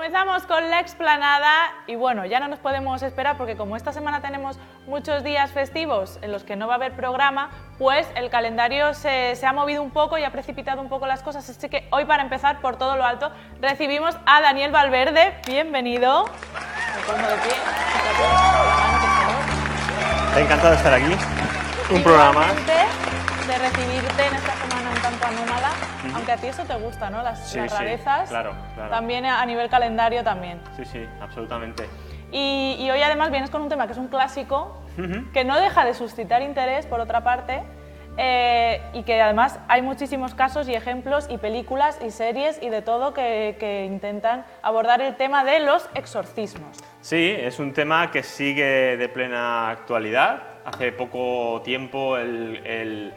Comenzamos con la explanada y bueno, ya no nos podemos esperar porque como esta semana tenemos muchos días festivos en los que no va a haber programa, pues el calendario se ha movido un poco y ha precipitado un poco las cosas, así que hoy para empezar por todo lo alto recibimos a Daniel Valverde, bienvenido. Me pongo de pie. Encantado de estar aquí, un programa más. De recibirte en esta semana un tanto anómala, aunque a ti eso te gusta, ¿no? Las rarezas, claro. También a nivel calendario también. Sí, absolutamente. Y hoy además vienes con un tema que es un clásico, que no deja de suscitar interés, por otra parte, y que además hay muchísimos casos y ejemplos y películas y series y de todo que intentan abordar el tema de los exorcismos. Sí, es un tema que sigue de plena actualidad. Hace poco tiempo el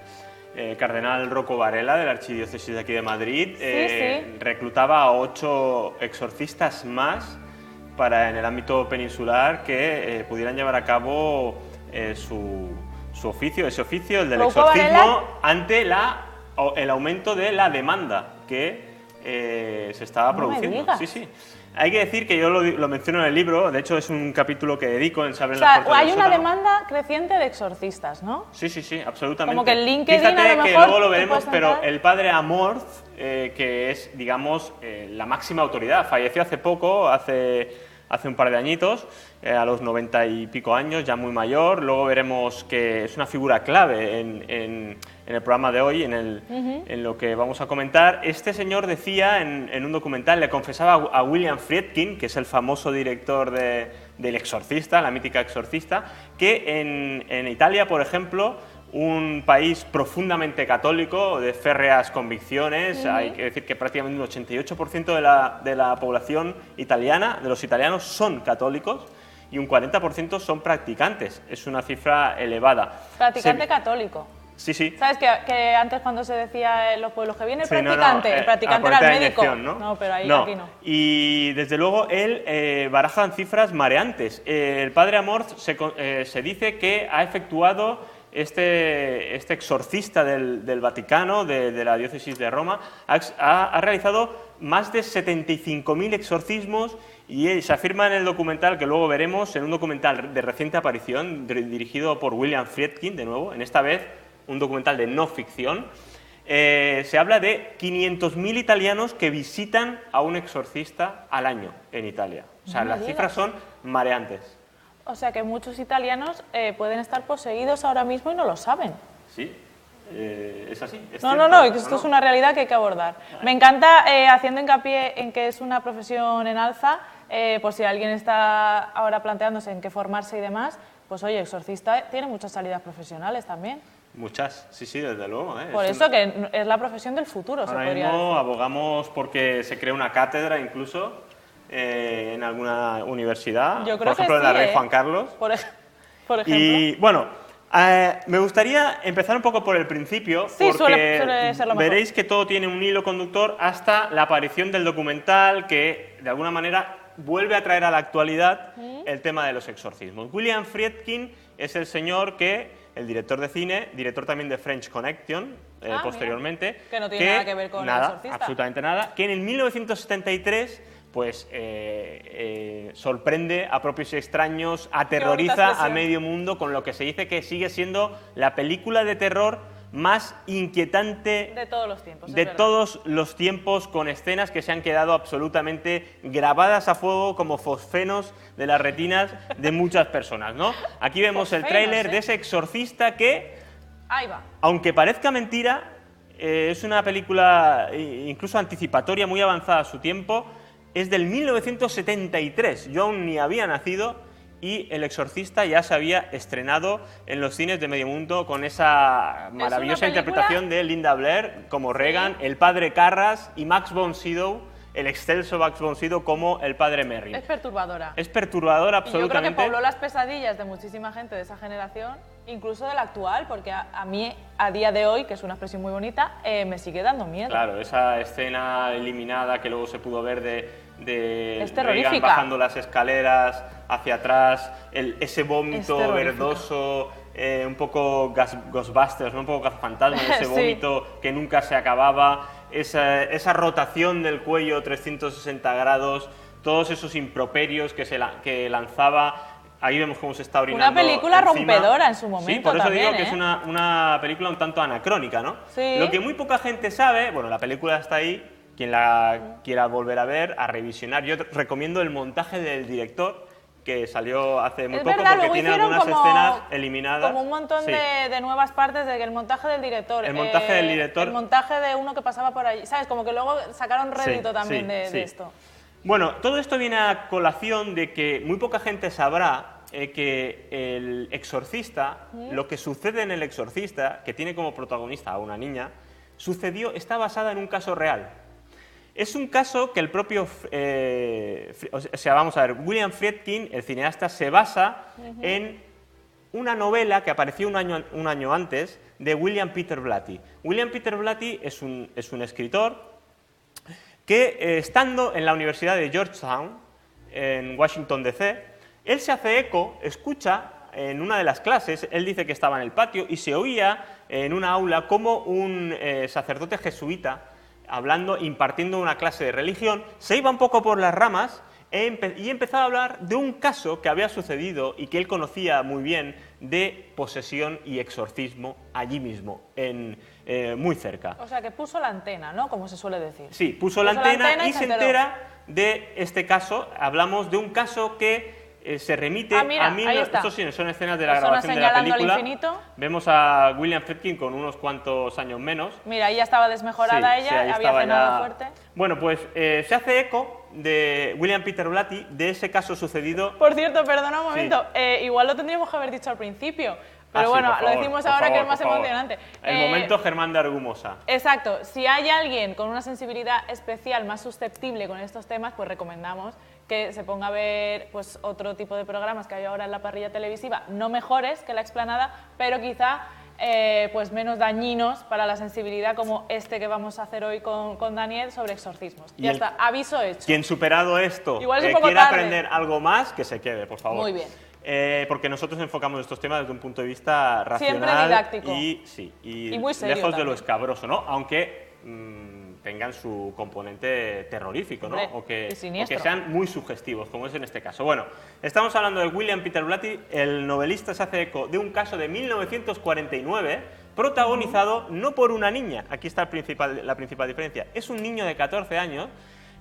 cardenal Rocco Varela, de la Archidiócesis de aquí de Madrid, reclutaba a 8 exorcistas más para, en el ámbito peninsular, que pudieran llevar a cabo su oficio, ese oficio, el del exorcismo, Varela, ante el aumento de la demanda que se estaba produciendo. Sí. Hay que decir que yo lo menciono en el libro, de hecho es un capítulo que dedico en Saber en las puertas del sótano. Hay una demanda creciente de exorcistas, ¿no? Sí, absolutamente. Como que el LinkedIn Fíjate a lo mejor que luego lo veremos, pero entrar. el padre Amorth, que es, digamos, la máxima autoridad, falleció hace poco, hace un par de añitos, a los 90 y pico años, ya muy mayor. Luego veremos que es una figura clave en el programa de hoy, en lo que vamos a comentar. Este señor decía en un documental, le confesaba a William Friedkin, que es el famoso director del Exorcista, la mítica Exorcista, que en Italia, por ejemplo, un país profundamente católico, de férreas convicciones, hay que decir que prácticamente un 88% de la población italiana, de los italianos, son católicos y un 40% son practicantes. Es una cifra elevada. Practicante católico. Sí. ¿Sabes que antes cuando se decía en los pueblos que viene el Sí, practicante, el practicante era el médico? ¿no? Pero aquí no. Y desde luego él baraja cifras mareantes. El padre Amorth se dice que ha efectuado este exorcista del Vaticano, de la diócesis de Roma, ha realizado más de 75.000 exorcismos y se afirma en el documental, que luego veremos, en un documental de reciente aparición, dirigido por William Friedkin, de nuevo, en esta vez un documental de no ficción, se habla de 500.000 italianos que visitan a un exorcista al año en Italia. O sea, las cifras son mareantes. O sea que muchos italianos pueden estar poseídos ahora mismo y no lo saben. Sí, es así. No, esto es una realidad que hay que abordar. Me encanta, haciendo hincapié en que es una profesión en alza, por si alguien está ahora planteándose en qué formarse y demás, pues oye, exorcista tiene muchas salidas profesionales también. Muchas, sí, desde luego. Por eso que es la profesión del futuro, se podría decir. Ahora mismo abogamos porque se cree una cátedra incluso en alguna universidad, Yo creo por ejemplo en la Rey Juan Carlos. Por ejemplo. Y bueno, me gustaría empezar un poco por el principio, porque suele ser lo mejor. Veréis que todo tiene un hilo conductor hasta la aparición del documental que de alguna manera vuelve a traer a la actualidad el tema de los exorcismos. William Friedkin es el señor el director de cine, director también de French Connection, posteriormente. Mira, que no tiene nada que ver con el exorcista. Absolutamente nada, que en el 1973 pues sorprende a propios y extraños, aterroriza a medio mundo con lo que se dice que sigue siendo la película de terror más inquietante de todos los tiempos. Todos los tiempos, con escenas que se han quedado absolutamente grabadas a fuego como fosfenos de las retinas de muchas personas, ¿no? Aquí vemos el tráiler de ese exorcista que, ahí va, aunque parezca mentira, es una película incluso anticipatoria, muy avanzada a su tiempo. Es del 1973, yo aún ni había nacido, y El Exorcista ya se había estrenado en los cines de medio mundo con esa maravillosa interpretación de Linda Blair como Regan, el padre Carras y Max von Sydow, el excelso Max von Sydow como el padre Merrin. Es perturbadora. Es perturbadora absolutamente. Y yo creo que pobló las pesadillas de muchísima gente de esa generación, incluso de la actual, porque a mí, a día de hoy, que es una expresión muy bonita, me sigue dando miedo. Claro, esa escena eliminada que luego se pudo ver de Regan bajando las escaleras hacia atrás, ese vómito verdoso, un poco Ghostbusters, ¿no? Un poco cazafantasmas, ese vómito que nunca se acababa, esa rotación del cuello 360 grados, todos esos improperios que lanzaba. Ahí vemos cómo se está orinando. Una película encima. rompedora en su momento. Sí, por eso también, digo que es una película un tanto anacrónica, ¿no? Sí. Lo que muy poca gente sabe, bueno, la película está ahí, quien la quiera volver a ver, a revisionar. Yo recomiendo el montaje del director, que salió hace muy poco, verdad, porque luego tiene hicieron algunas escenas eliminadas. Como un montón Sí. de nuevas partes del montaje del director. El montaje del director. El montaje de uno que pasaba por allí. ¿Sabes? Como que luego sacaron rédito Sí, también sí, de sí. esto. Bueno, todo esto viene a colación de que muy poca gente sabrá que el exorcista, lo que sucede en el exorcista, que tiene como protagonista a una niña, está basada en un caso real. Es un caso que el propio, vamos a ver, William Friedkin, el cineasta, se basa en una novela que apareció un año antes de William Peter Blatty. William Peter Blatty es un escritor que, estando en la Universidad de Georgetown, en Washington, D.C., él se hace eco, escucha en una de las clases, él dice que estaba en el patio y se oía en una aula como un sacerdote jesuita, impartiendo una clase de religión, se iba un poco por las ramas y empezaba a hablar de un caso que había sucedido y que él conocía muy bien, de posesión y exorcismo allí mismo, muy cerca. O sea, que puso la antena, ¿no? Como se suele decir. Sí, puso la antena y se entera de este caso. Hablamos de un caso que se remite mira, ahí está. Estos sí son escenas de la Persona grabación de la señalando al película. infinito. Vemos a William Friedkin con unos cuantos años menos. Mira, ahí ya estaba desmejorada Sí, ella, sí, ahí había estaba cenado ya. fuerte. Bueno, pues se hace eco de William Peter Blatty de ese caso sucedido. Por cierto, perdona un momento, igual lo tendríamos que haber dicho al principio, pero Sí, bueno, por favor, lo decimos por ahora favor, que es más por favor. emocionante. El momento Germán de Argumosa. Exacto, si hay alguien con una sensibilidad especial más susceptible con estos temas, pues recomendamos que se ponga a ver pues, otro tipo de programas que hay ahora en la parrilla televisiva, no mejores que La Explanada, pero quizá pues menos dañinos para la sensibilidad, como este que vamos a hacer hoy con Daniel sobre exorcismos. Ya está, aviso hecho. Quien superado esto Igual es un poco quiera tarde. aprender algo más, que se quede, por favor. Muy bien. Porque nosotros enfocamos estos temas desde un punto de vista racional. Siempre didáctico. Y muy serio lejos de también. lo escabroso, ¿no? Aunque tengan su componente terrorífico, ¿no? Hombre, O que y siniestro. sean muy sugestivos, como es en este caso. Bueno, estamos hablando de William Peter Blatty. El novelista se hace eco de un caso de 1949 protagonizado no por una niña. Aquí está la principal diferencia. Es un niño de 14 años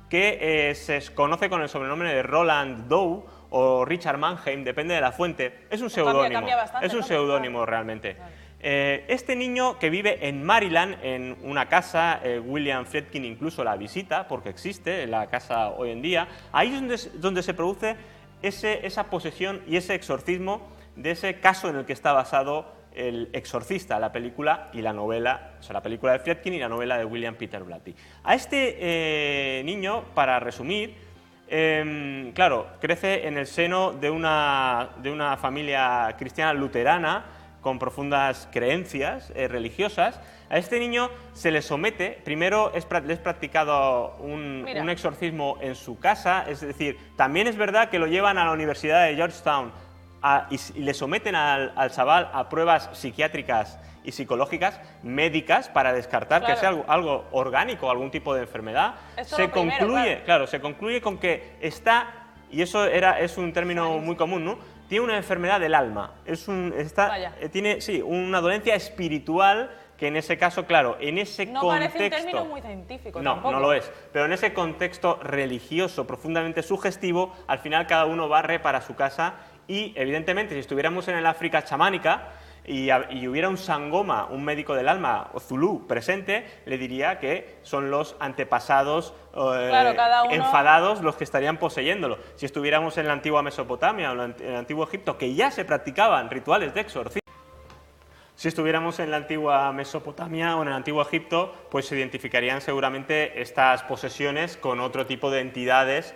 que se conoce con el sobrenombre de Roland Doe o Richard Mannheim, depende de la fuente. Es un seudónimo. Cambia bastante, Es un ¿no? seudónimo realmente. Este niño, que vive en Maryland, en una casa, William Friedkin incluso la visita, porque existe la casa hoy en día, ahí es donde se produce esa posesión y ese exorcismo de ese caso en el que está basado El Exorcista, la película y la novela, o sea, la película de Friedkin y la novela de William Peter Blatty. A este niño, para resumir, claro, crece en el seno de una familia cristiana luterana con profundas creencias religiosas. A este niño se le somete, primero le es practicado un exorcismo en su casa, es decir, también es verdad que lo llevan a la Universidad de Georgetown y le someten al chaval a pruebas psiquiátricas y psicológicas, médicas, para descartar que sea algo orgánico, algún tipo de enfermedad. Se concluye con que está, y eso es un término muy común, ¿no? Tiene una enfermedad del alma, tiene una dolencia espiritual que en ese caso, claro, en ese contexto... No parece un término muy científico tampoco. No lo es, pero en ese contexto religioso profundamente sugestivo, al final cada uno barre para su casa y, evidentemente, si estuviéramos en el África chamánica y hubiera un sangoma, un médico del alma, o Zulú, presente, le diría que son los antepasados cada uno... enfadados los que estarían poseyéndolo. Si estuviéramos en la antigua Mesopotamia o en el antiguo Egipto, que ya se practicaban rituales de exorcismo, si estuviéramos en la antigua Mesopotamia o en el antiguo Egipto, pues se identificarían seguramente estas posesiones con otro tipo de entidades,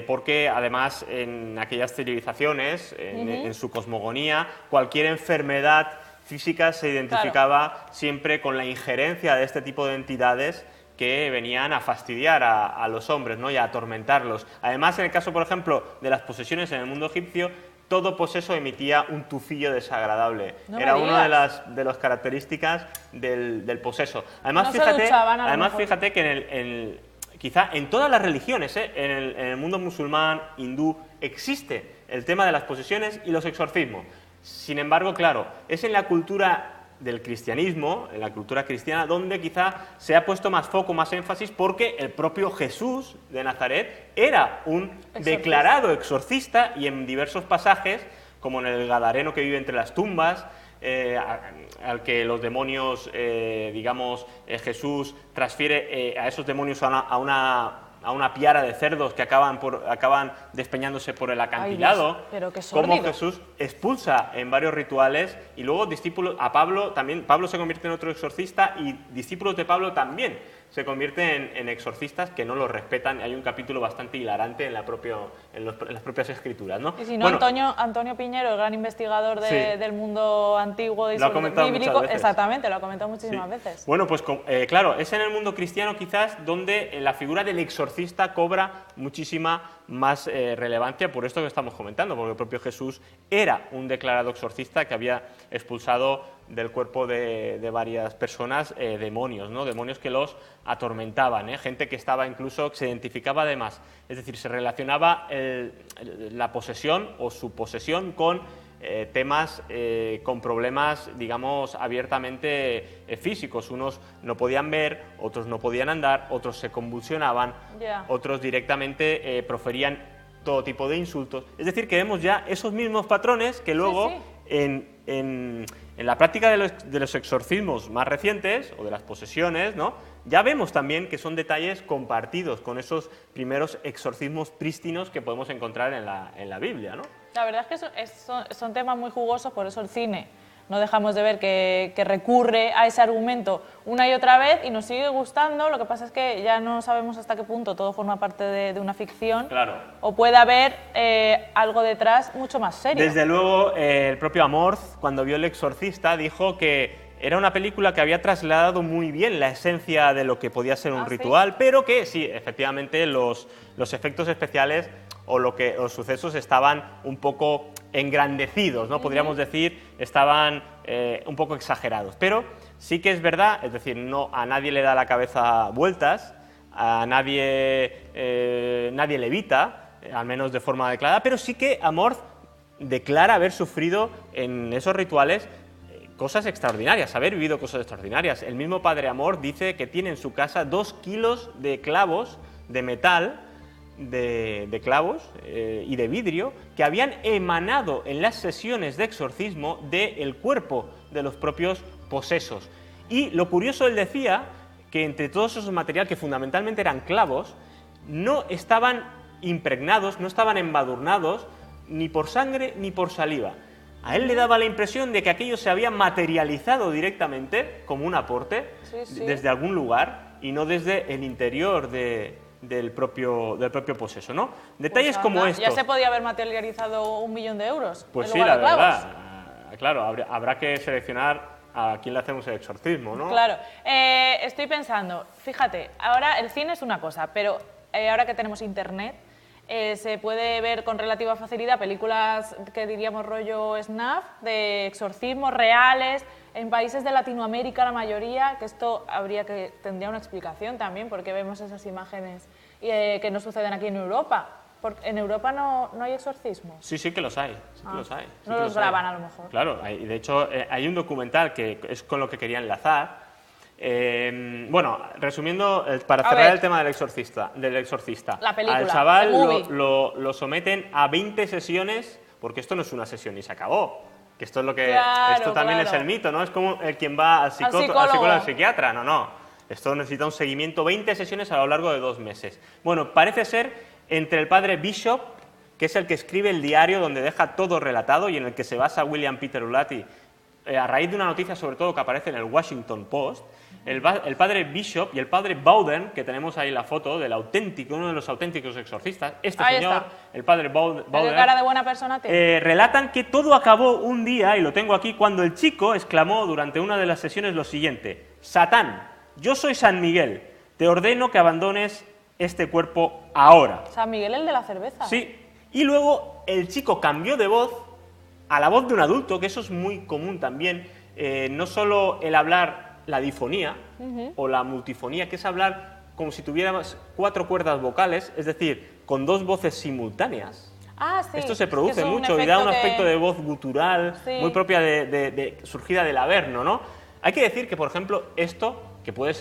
porque además en aquellas civilizaciones, en su cosmogonía, cualquier enfermedad física se identificaba siempre con la injerencia de este tipo de entidades que venían a fastidiar a los hombres, ¿no? Y a atormentarlos. Además, en el caso, por ejemplo, de las posesiones en el mundo egipcio, todo poseso emitía un tufillo desagradable. Era una de las características del poseso. Además, fíjate que quizá en todas las religiones, en el mundo musulmán, hindú, existe el tema de las posesiones y los exorcismos. Sin embargo, claro, es en la cultura del cristianismo, en la cultura cristiana, donde quizá se ha puesto más foco, más énfasis, porque el propio Jesús de Nazaret era un declarado exorcista, y en diversos pasajes, como en el Gadareno que vive entre las tumbas, al que los demonios, Jesús transfiere a esos demonios a una piara de cerdos que acaban despeñándose por el acantilado. Ay, Dios, pero qué como sórdido. Jesús expulsa en varios rituales, y luego discípulos, a Pablo también, Pablo se convierte en otro exorcista, y discípulos de Pablo también se convierten en exorcistas que no los respetan. Hay un capítulo bastante hilarante en las propias escrituras, ¿no? Y si no, Bueno, Antonio Piñero, el gran investigador Sí. del mundo antiguo y Lo ha comentado bíblico, muchas veces. exactamente, lo ha comentado muchísimas Sí. veces. Bueno, pues claro, es en el mundo cristiano quizás donde la figura del exorcista cobra muchísima más relevancia por esto que estamos comentando, porque el propio Jesús era un declarado exorcista que había expulsado del cuerpo de varias personas demonios, ¿no? Demonios que los atormentaban, gente que estaba incluso, se identificaba además, es decir, se relacionaba la posesión o su posesión con temas, con problemas, digamos, abiertamente físicos. Unos no podían ver, otros no podían andar, otros se convulsionaban, Ya. otros directamente proferían todo tipo de insultos. Es decir, que vemos ya esos mismos patrones que luego Sí. En la práctica de los exorcismos más recientes, o de las posesiones, ¿no?, ya vemos también que son detalles compartidos con esos primeros exorcismos prístinos que podemos encontrar en la Biblia, ¿no? La verdad es que son temas muy jugosos, por eso el cine no dejamos de ver que recurre a ese argumento una y otra vez y nos sigue gustando. Lo que pasa es que ya no sabemos hasta qué punto todo forma parte de una ficción, Claro. o puede haber algo detrás mucho más serio. Desde luego, el propio Amorth, cuando vio El Exorcista, dijo que era una película que había trasladado muy bien la esencia de lo que podía ser un ¿sí? ritual, pero que sí, efectivamente, los efectos especiales o los sucesos estaban un poco engrandecidos, ¿no? Podríamos decir, estaban un poco exagerados. Pero sí que es verdad, es decir, a nadie le da la cabeza vueltas, a nadie levita, al menos de forma declarada, pero sí que Amorth declara haber sufrido en esos rituales cosas extraordinarias, haber vivido cosas extraordinarias. El mismo padre Amorth dice que tiene en su casa 2 kilos de clavos de metal, de clavos y de vidrio, que habían emanado en las sesiones de exorcismo del cuerpo de los propios posesos. Y lo curioso, él decía que entre todos esos materiales, que fundamentalmente eran clavos, no estaban impregnados, no estaban embadurnados ni por sangre ni por saliva. A él le daba la impresión de que aquello se había materializado directamente como un aporte desde algún lugar y no desde el interior del propio poseso, ¿no? Detalles Pues como anda, estos. ya se podía haber materializado 1 millón de euros. Pues en sí, lugar la de clavos. verdad. Claro, habrá que seleccionar a quién le hacemos el exorcismo, ¿no? Claro. Estoy pensando, fíjate, ahora el cine es una cosa, pero ahora que tenemos internet, se puede ver con relativa facilidad películas que diríamos rollo snuff, de exorcismos reales, en países de Latinoamérica la mayoría, que esto tendría una explicación también, porque vemos esas imágenes que no suceden aquí en Europa. Porque en Europa no hay exorcismos. Sí, sí que los hay. Sí que los hay. Sí No que los hay. graban a lo mejor. Claro, de hecho hay un documental que es con lo que quería enlazar. Bueno, resumiendo, para cerrar el tema del exorcista, La película, al chaval el movie. lo someten a 20 sesiones, porque esto no es una sesión y se acabó. Que esto es lo que Claro, esto también claro. es el mito, ¿no? Es como quien va al psicólogo, al psiquiatra, no. Esto necesita un seguimiento, 20 sesiones a lo largo de 2 meses. Bueno, parece ser entre el padre Bishop, que es el que escribe el diario donde deja todo relatado y en el que se basa William Peter Blatty, a raíz de una noticia sobre todo que aparece en el Washington Post, el padre Bishop y el padre Bowden, que tenemos ahí la foto del auténtico, uno de los auténticos exorcistas, Ahí señor, está. el padre Bowden, ¿Qué cara de buena persona tiene? relatan que todo acabó un día, y lo tengo aquí, cuando el chico exclamó durante una de las sesiones lo siguiente: Satán, yo soy San Miguel, te ordeno que abandones este cuerpo ahora. San Miguel, el de la cerveza. Sí, y luego el chico cambió de voz a la voz de un adulto, que eso es muy común también, no solo el hablar la difonía o la multifonía, que es hablar como si tuvieras 4 cuerdas vocales, es decir, con 2 voces simultáneas. Ah, sí. Esto se Es que produce es un mucho y da un efecto aspecto de voz gutural Sí. muy propia surgida del Averno, ¿no? Hay que decir que, por ejemplo, esto, que puede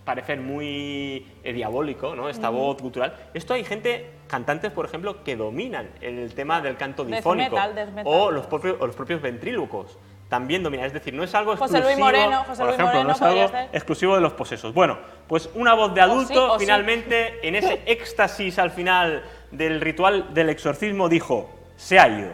parecer muy diabólico, ¿no? Esta voz gutural, esto hay cantantes, por ejemplo, que dominan el tema del canto difónico. Death metal. O los propios ventrílocos. También dominan, es decir, no es algo José exclusivo, Luis Moreno no es algo podría ser. exclusivo de los posesos. Bueno, pues una voz de adulto, sí. finalmente, en ese éxtasis al final del ritual del exorcismo, dijo, se ha ido.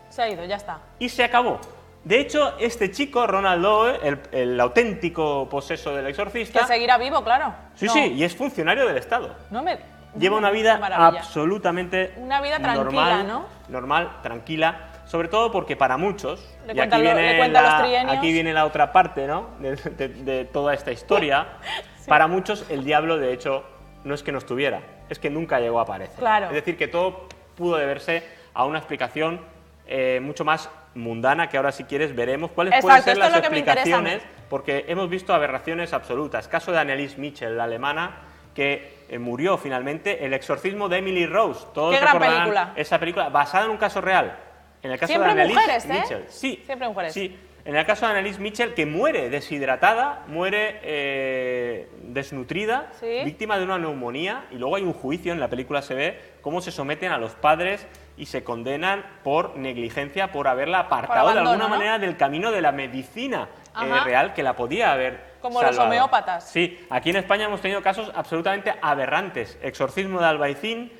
Se ha ido, ya está. Y se acabó. De hecho, este chico, Ronald Lowe, el auténtico poseso del exorcista... Que seguirá vivo, claro. Sí, No, sí, y es funcionario del Estado. Lleva una Qué vida maravilla. absolutamente Una vida tranquila, normal, ¿no? normal, tranquila, sobre todo porque para muchos, Le y cuenta los trienios. aquí viene la otra parte, ¿no? de toda esta historia, para muchos el diablo, de hecho, no es que no estuviera, es que nunca llegó a aparecer. Claro. Es decir, que todo pudo deberse a una explicación mucho más mundana, que ahora si quieres veremos cuáles pueden Exacto, ser esto es las lo que me interesa a mí. explicaciones, porque hemos visto aberraciones absolutas. Caso de Anneliese Michel, la alemana, que murió finalmente, El exorcismo de Emily Rose. Todos Qué gran recordarán película. Esa película, basada en un caso real. En el caso Siempre de Anneliese mujeres, ¿eh? Michel. Sí, Siempre mujeres. Sí, en el caso de Anneliese Michel, que muere deshidratada, muere desnutrida, Sí. víctima de una neumonía, y luego hay un juicio, en la película se ve cómo se someten a los padres y se condenan por negligencia, por haberla apartado de abandono, alguna ¿no? manera del camino de la medicina Ajá. real, que la podía haber Como los salvado. homeópatas. Sí, aquí en España hemos tenido casos absolutamente aberrantes. Exorcismo de Albaicín,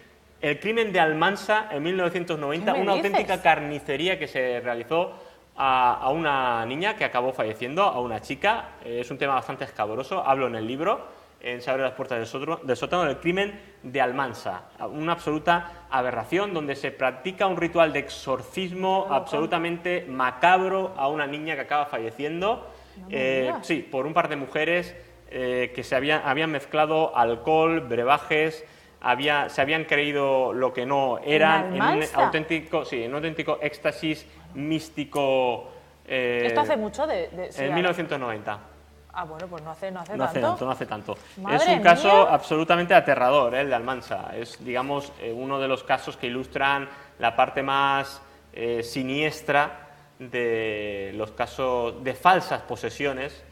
el crimen de Almansa en 1990, ¿Qué me una dices? auténtica carnicería que se realizó a una niña que acabó falleciendo, a una chica. Es un tema bastante escabroso, hablo en el libro, en Se abre las puertas del sótano, del crimen de Almansa. Una absoluta aberración donde se practica un ritual de exorcismo absolutamente macabro a una niña que acaba falleciendo. No me digas. Sí, por un par de mujeres que habían mezclado alcohol, brebajes, se habían creído lo que no eran, en un Almansa? auténtico éxtasis místico. Esto hace mucho sí, En 1990. Ah, bueno, pues no hace No tanto. hace tanto, no hace tanto. Madre Es un caso mía. absolutamente aterrador, el de Almansa. Es, digamos, uno de los casos que ilustran la parte más siniestra de los casos de falsas posesiones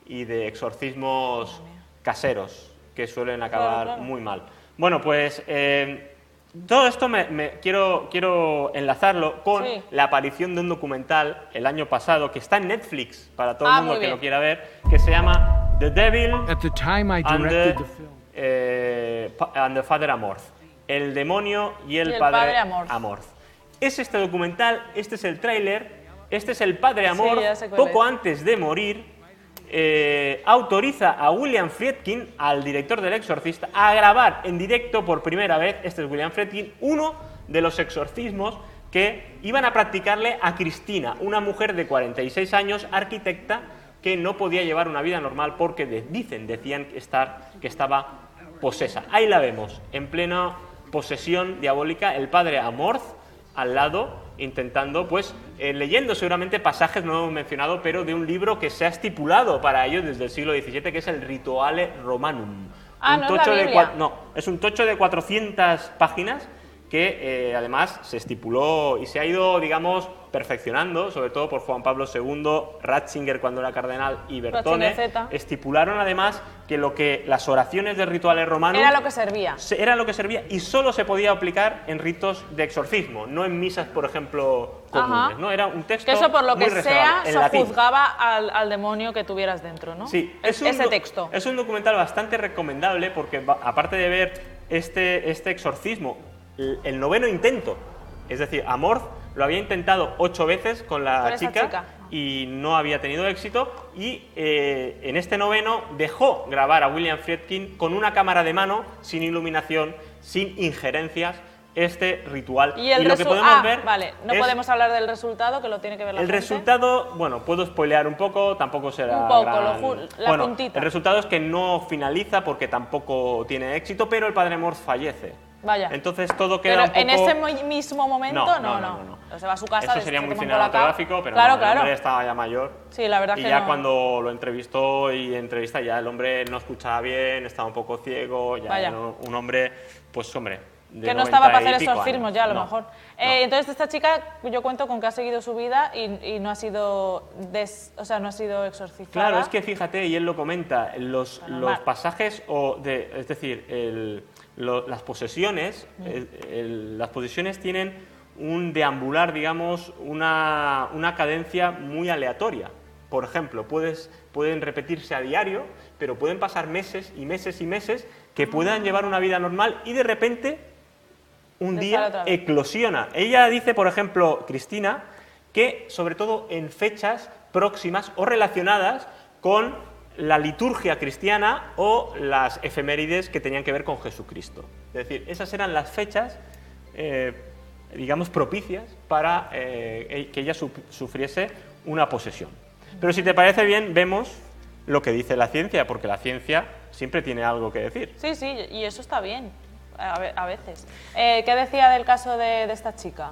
y de exorcismos caseros, que suelen acabar Claro. muy mal. Bueno, pues todo esto quiero enlazarlo con Sí. la aparición de un documental el año pasado que está en Netflix para todo el mundo muy que bien. lo quiera ver, que se llama The Devil At the time I and directed the, the film. and the Father Amorth. El demonio y el, Y el padre, padre Amorth. Amorth. Es este documental, este es el tráiler, este es el padre Amorth, ya sé cuál poco es. antes de morir, autoriza a William Friedkin, al director del Exorcista, a grabar en directo por primera vez, este es William Friedkin, uno de los exorcismos que iban a practicarle a Cristina, una mujer de 46 años, arquitecta, que no podía llevar una vida normal porque decían que estaba posesa. Ahí la vemos, en plena posesión diabólica, el padre Amorth al lado, intentando, pues, leyendo seguramente pasajes, no lo hemos mencionado, pero de un libro que se ha estipulado para ellos desde el siglo XVII, que es el Rituale Romanum. Ah, no es la Biblia. No, es un tocho de 400 páginas que además se estipuló y se ha ido, digamos, perfeccionando, sobre todo por Juan Pablo II, Ratzinger cuando era cardenal y Bertone. Ratzinger Z. Estipularon además que las oraciones del Rituale Romanum Era lo que servía. era lo que servía y solo se podía aplicar en ritos de exorcismo, no en misas, por ejemplo, comunes. Ajá. ¿No? Era un texto Que eso por lo muy que reservado, sea en latín. sojuzgaba al demonio que tuvieras dentro, ¿no? Sí, Ese texto. Es un documental bastante recomendable porque aparte de ver este exorcismo, el noveno intento, es decir, Amorth lo había intentado 8 veces con la Con esa chica. y no había tenido éxito, y en este noveno dejó grabar a William Friedkin con una cámara de mano, sin iluminación, sin injerencias, este ritual. Y el lo que podemos ver vale, no es podemos hablar del resultado, que lo tiene que ver la el gente. resultado, bueno, puedo spoilear un poco, tampoco será Un poco, gran- la bueno, puntita. el resultado es que no finaliza porque tampoco tiene éxito, pero el padre Amorth fallece. Vaya. Entonces todo queda Pero un en poco... ese mismo momento, no. O se va a su casa. Eso sería muy se toma un colacao. cinematográfico, pero claro, no, claro. el hombre estaba ya mayor. Sí, la verdad y que ya no. cuando lo entrevistó y entrevista, ya el hombre no escuchaba bien, estaba un poco ciego, ya Vaya. era un hombre, pues hombre, de Que no estaba para 90 y hacer esos pico filmos años. ya, a lo No, mejor. no. Entonces, esta chica, yo cuento con que ha seguido su vida y no ha sido no ha sido exorcizada. Claro, es que fíjate, y él lo comenta, los pasajes, es decir, las posesiones, las posesiones tienen un deambular, digamos, una cadencia muy aleatoria. Por ejemplo, pueden repetirse a diario, pero pueden pasar meses y meses y meses que puedan llevar una vida normal y de repente un día eclosiona. Ella dice, por ejemplo, Cristina, que sobre todo en fechas próximas o relacionadas con la liturgia cristiana o las efemérides que tenían que ver con Jesucristo. Es decir, esas eran las fechas, digamos, propicias para que ella sufriese una posesión. Pero si te parece bien, vemos lo que dice la ciencia, porque la ciencia siempre tiene algo que decir. Sí, y eso está bien, a veces. ¿Qué decía del caso de esta chica?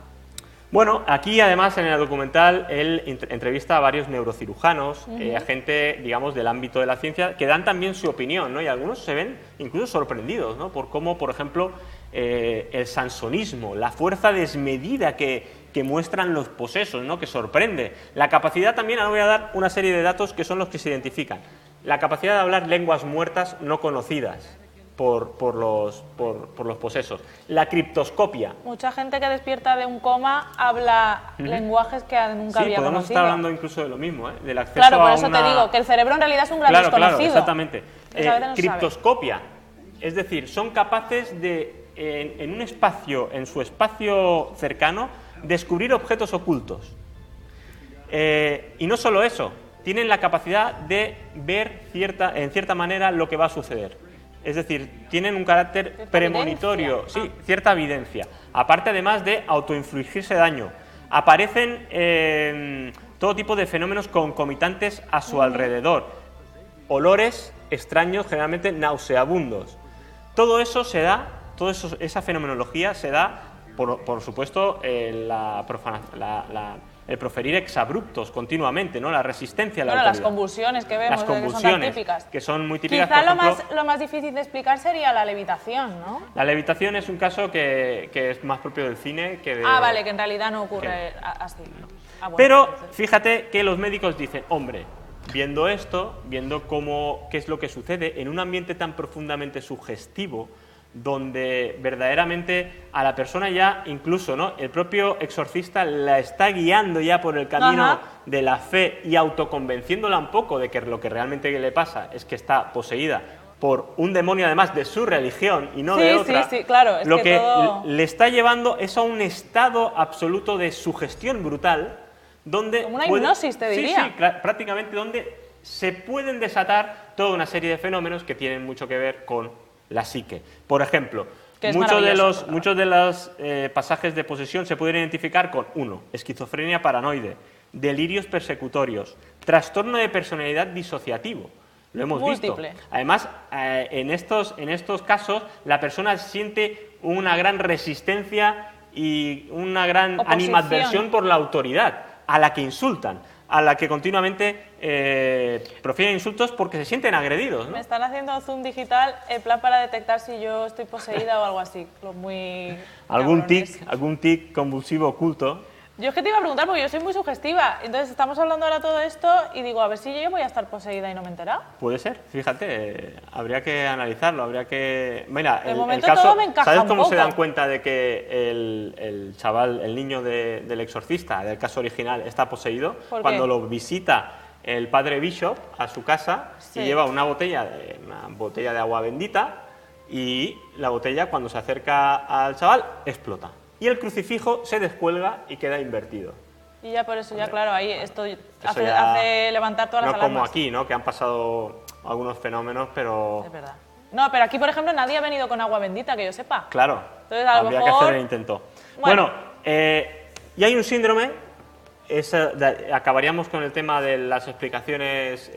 Bueno, aquí además en el documental él entrevista a varios neurocirujanos, a gente, digamos, del ámbito de la ciencia, que dan también su opinión, ¿no? Y algunos se ven incluso sorprendidos, ¿no? Por cómo, por ejemplo, el sansonismo, la fuerza desmedida que muestran los posesos, ¿no? Que sorprende. La capacidad también, ahora voy a dar una serie de datos que son los que se identifican. La capacidad de hablar lenguas muertas no conocidas por los posesos. La criptoscopia. Mucha gente que despierta de un coma habla lenguajes que nunca había conocido. Sí, podemos estar hablando incluso de lo mismo, ¿eh? Del acceso claro, por a eso te digo, que el cerebro en realidad es un gran desconocido. Claro, exactamente. No Criptoscopia, es decir, son capaces de, en su espacio cercano, descubrir objetos ocultos. Y no solo eso, tienen la capacidad de ver en cierta manera lo que va a suceder. Es decir, tienen un carácter ¿Cierta premonitorio, evidencia? sí, cierta evidencia. Aparte, además, de autoinfligirse daño. Aparecen todo tipo de fenómenos concomitantes a su alrededor. Olores extraños, generalmente nauseabundos. Todo eso se da, esa fenomenología se da, por supuesto, el proferir exabruptos continuamente, ¿no? La resistencia a la autoridad. Las convulsiones que vemos, las convulsiones, que son tan típicas. Que son muy típicas. Quizá por ejemplo, lo más difícil de explicar sería la levitación, ¿no? La levitación es un caso que es más propio del cine que de... Vale, que en realidad no ocurre así. Bueno, pero entonces, fíjate que los médicos dicen, hombre, viendo esto, viendo qué es lo que sucede en un ambiente tan profundamente sugestivo, donde verdaderamente a la persona ya, incluso, ¿no? El propio exorcista la está guiando ya por el camino de la fe y autoconvenciéndola un poco de que lo que realmente le pasa es que está poseída por un demonio, además de su religión y no de otra. Sí, claro. Es lo que todo... le está llevando es a un estado absoluto de sugestión brutal, donde como una hipnosis, te diría. Sí, prácticamente, donde se pueden desatar toda una serie de fenómenos que tienen mucho que ver con la psique. Por ejemplo, muchos de los pasajes de posesión se pueden identificar con 1. Esquizofrenia paranoide, delirios persecutorios, trastorno de personalidad disociativo. Lo hemos múltiple. Visto. Además, en estos casos, la persona siente una gran resistencia y una gran animadversión por la autoridad, a la que insultan, a la que continuamente profieren insultos porque se sienten agredidos, ¿no? Me están haciendo zoom digital en plan para detectar si yo estoy poseída o algo así. Algún tic convulsivo oculto. Yo es que te iba a preguntar porque yo soy muy sugestiva. Entonces estamos hablando ahora de todo esto y digo, a ver si yo voy a estar poseída y no me he enterado. Puede ser, fíjate, habría que analizarlo, habría que... Mira, de momento el caso, todo me encaja ¿sabes un cómo poco? se dan cuenta de que el chaval, el niño del exorcista, del caso original, está poseído? Cuando lo visita el padre Bishop a su casa y lleva una botella de agua bendita, y la botella, cuando se acerca al chaval, explota. Y el crucifijo se descuelga y queda invertido. Y ya por eso, ya claro, ahí esto hace levantar todas las alarmas. No como aquí, ¿no? Que han pasado algunos fenómenos, pero... Es verdad. No, pero aquí, por ejemplo, nadie ha venido con agua bendita, que yo sepa. Claro, entonces, a lo habría mejor... que hacer el intento. Bueno, y hay un síndrome, acabaríamos con el tema de las explicaciones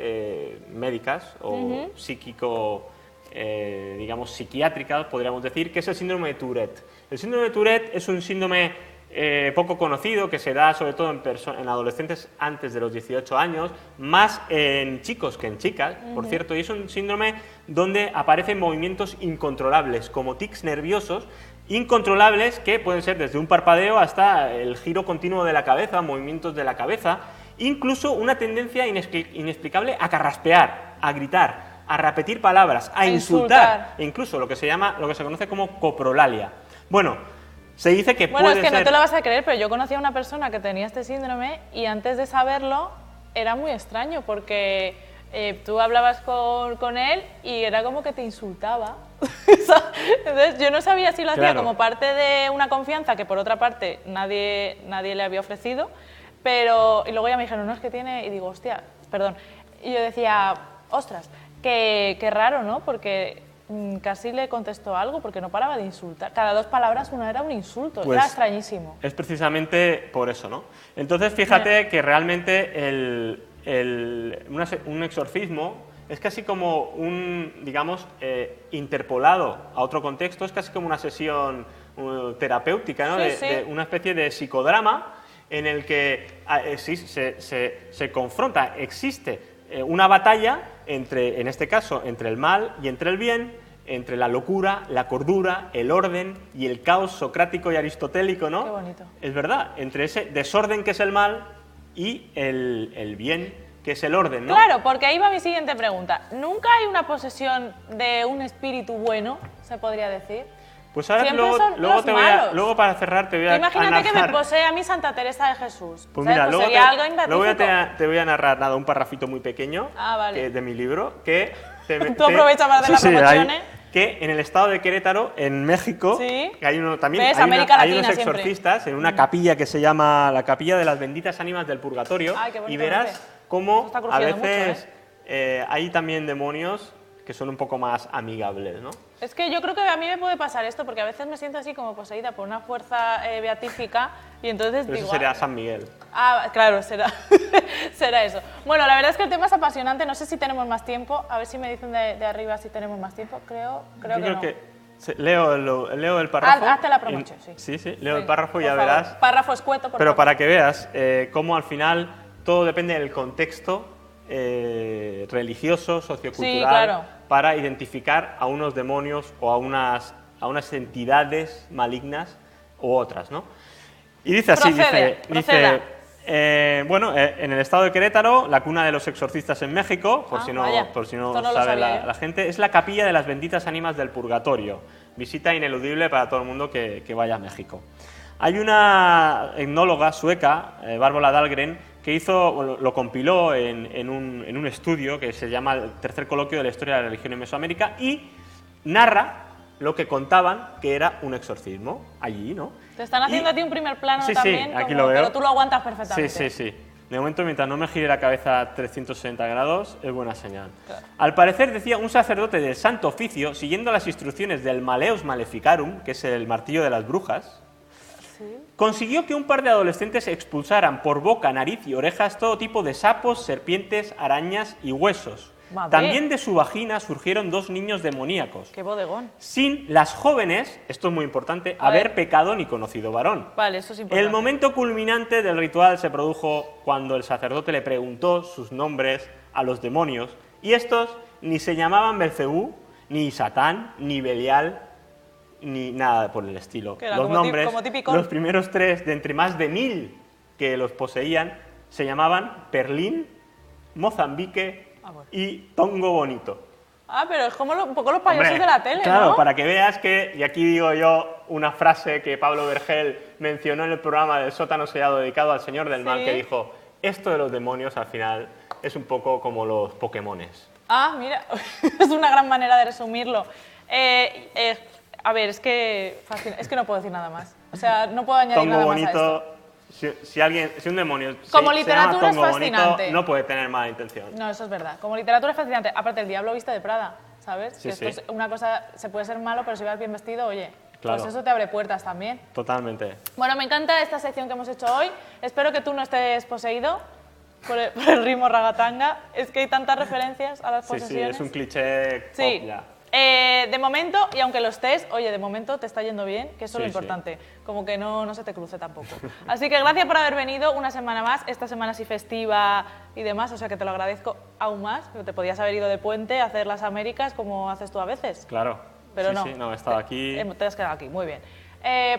médicas o psíquico digamos, psiquiátrica, podríamos decir, que es el síndrome de Tourette. El síndrome de Tourette es un síndrome poco conocido, que se da sobre todo en adolescentes antes de los 18 años, más en chicos que en chicas, por cierto, y es un síndrome donde aparecen movimientos incontrolables, como tics nerviosos, incontrolables que pueden ser desde un parpadeo hasta el giro continuo de la cabeza, movimientos de la cabeza, incluso una tendencia inexplicable a carraspear, a gritar, a repetir palabras, a insultar, e incluso lo que se conoce como coprolalia. Bueno, se dice que Bueno, es que no te lo vas a creer, pero yo conocí a una persona que tenía este síndrome y antes de saberlo era muy extraño porque tú hablabas con él y era como que te insultaba. Entonces yo no sabía si lo hacía como parte de una confianza que por otra parte nadie le había ofrecido, y luego ya me dijeron, no, es que tiene, y digo, hostia, perdón. Y yo decía, ostras, qué raro, ¿no? Porque casi le contestó algo porque no paraba de insultar. Cada 2 palabras una era un insulto, pues era extrañísimo. Es precisamente por eso, ¿no? Entonces fíjate que realmente un exorcismo es casi como digamos, interpolado a otro contexto, es casi como una sesión terapéutica, ¿no? De una especie de psicodrama en el que se confronta, existe una batalla en este caso, entre el mal y entre el bien, entre la locura, la cordura, el orden y el caos socrático y aristotélico, ¿no? Qué bonito. Es verdad, entre ese desorden que es el mal y el bien que es el orden, ¿no? Claro, porque ahí va mi siguiente pregunta. ¿Nunca hay una posesión de un espíritu bueno, se podría decir? Pues ahora luego para cerrar te voy a Imagínate narrar. que me posee a mí Santa Teresa de Jesús. Pues mira, luego sería algo magnífico. te voy a narrar un parrafito muy pequeño vale. de mi libro que tú aprovecha para hacer las promociones. Que en el estado de Querétaro, en México, que hay unos exorcistas en una capilla que se llama la Capilla de las Benditas Ánimas del Purgatorio, y verás cómo a veces hay también demonios que son un poco más amigables, ¿no? Es que yo creo que a mí me puede pasar esto, porque a veces me siento así como poseída por una fuerza beatífica y entonces Pero digo... eso sería San Miguel. Claro, será eso. Bueno, la verdad es que el tema es apasionante, no sé si tenemos más tiempo, a ver si me dicen de arriba si tenemos más tiempo, creo que no. Leo el párrafo. Hazte la promoción, sí. Sí, leo el párrafo y ya verás. Párrafo escueto, por Pero favor. para que veas cómo al final todo depende del contexto religioso, sociocultural, para identificar a unos demonios o a unas entidades malignas u otras, ¿no? Y dice así, dice en el estado de Querétaro, la cuna de los exorcistas en México, por si no sabe la gente, es la Capilla de las Benditas Ánimas del Purgatorio. Visita ineludible para todo el mundo que vaya a México. Hay una etnóloga sueca, Bárbara Dahlgren, que lo compiló en un estudio que se llama el Tercer Coloquio de la Historia de la Religión en Mesoamérica y narra lo que contaban que era un exorcismo allí, ¿no? Te están haciendo a ti un primer plano también, sí, aquí lo veo. Pero tú lo aguantas perfectamente. Sí. De momento, mientras no me gire la cabeza a 360 grados, es buena señal. Claro. Al parecer, decía un sacerdote del Santo Oficio, siguiendo las instrucciones del Maleus Maleficarum, que es el martillo de las brujas, consiguió que un par de adolescentes expulsaran por boca, nariz y orejas todo tipo de sapos, serpientes, arañas y huesos. Madre. También de su vagina surgieron 2 niños demoníacos. ¡Qué bodegón! Sin las jóvenes, esto es muy importante, haber pecado ni conocido varón. Vale, eso es importante. El momento culminante del ritual se produjo cuando el sacerdote le preguntó sus nombres a los demonios, y estos ni se llamaban Belcebú, ni Satán, ni Belial, ni nada por el estilo. Los nombres, los primeros 3 de entre más de 1000 que los poseían, se llamaban Perlín, Mozambique y Tongo Bonito. Pero es como un poco los payasos de la tele, claro, ¿no? para que veas que, y aquí digo yo una frase que Pablo Vergel mencionó en el programa del Sótano Sellado dedicado al Señor del Mal, que dijo, esto de los demonios al final es un poco como los Pokémones. Mira, es una gran manera de resumirlo. A ver, es que no puedo decir nada más. O sea, no puedo añadir nada más a esto. Si un demonio como se literatura llama Tongo es fascinante. Bonito, no puede tener mala intención. No, eso es verdad. Como literatura es fascinante. Aparte, el diablo viste de Prada, ¿sabes? Sí, esto es una cosa, se puede ser malo, pero si vas bien vestido, oye, claro, pues eso te abre puertas también. Totalmente. Bueno, me encanta esta sección que hemos hecho hoy. Espero que tú no estés poseído por el ritmo ragatanga. Es que hay tantas referencias a las posesiones. Sí, es un cliché pop ya. de momento, y aunque lo estés, oye, de momento te está yendo bien, que eso es lo importante, como que no se te cruce tampoco. Así que gracias por haber venido una semana más, esta semana así festiva y demás, o sea que te lo agradezco aún más, pero te podías haber ido de puente a hacer las Américas como haces tú a veces. Claro, pero sí, no, he estado aquí. Te has quedado aquí, muy bien.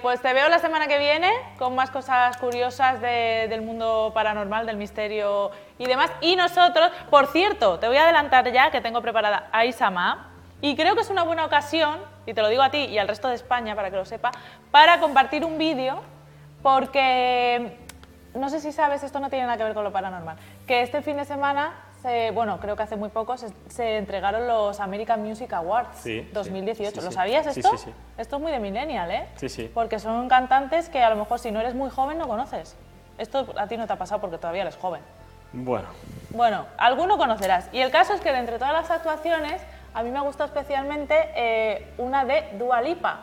Pues te veo la semana que viene con más cosas curiosas del mundo paranormal, del misterio y demás. Y nosotros, por cierto, te voy a adelantar ya que tengo preparada a Isama y creo que es una buena ocasión, y te lo digo a ti y al resto de España para que lo sepa, para compartir un vídeo porque, no sé si sabes, esto no tiene nada que ver con lo paranormal, que este fin de semana, bueno, creo que hace muy poco, se entregaron los American Music Awards 2018. ¿Lo sabías esto? Sí. Esto es muy de millennial, ¿eh? Sí. Porque son cantantes que a lo mejor si no eres muy joven no conoces. Esto a ti no te ha pasado porque todavía eres joven. Bueno, alguno conocerás. Y el caso es que de entre todas las actuaciones, a mí me gusta especialmente una de Dua Lipa,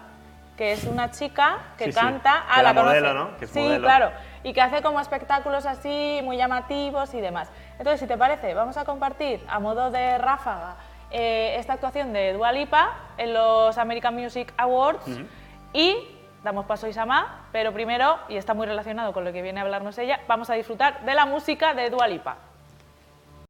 que es una chica que canta... Que la modelo, ¿no? Que es modelo. Claro. Y que hace como espectáculos así muy llamativos y demás. Entonces, si te parece, vamos a compartir a modo de ráfaga esta actuación de Dua Lipa en los American Music Awards y damos paso a Isama, pero primero, y está muy relacionado con lo que viene a hablarnos ella, vamos a disfrutar de la música de Dua Lipa.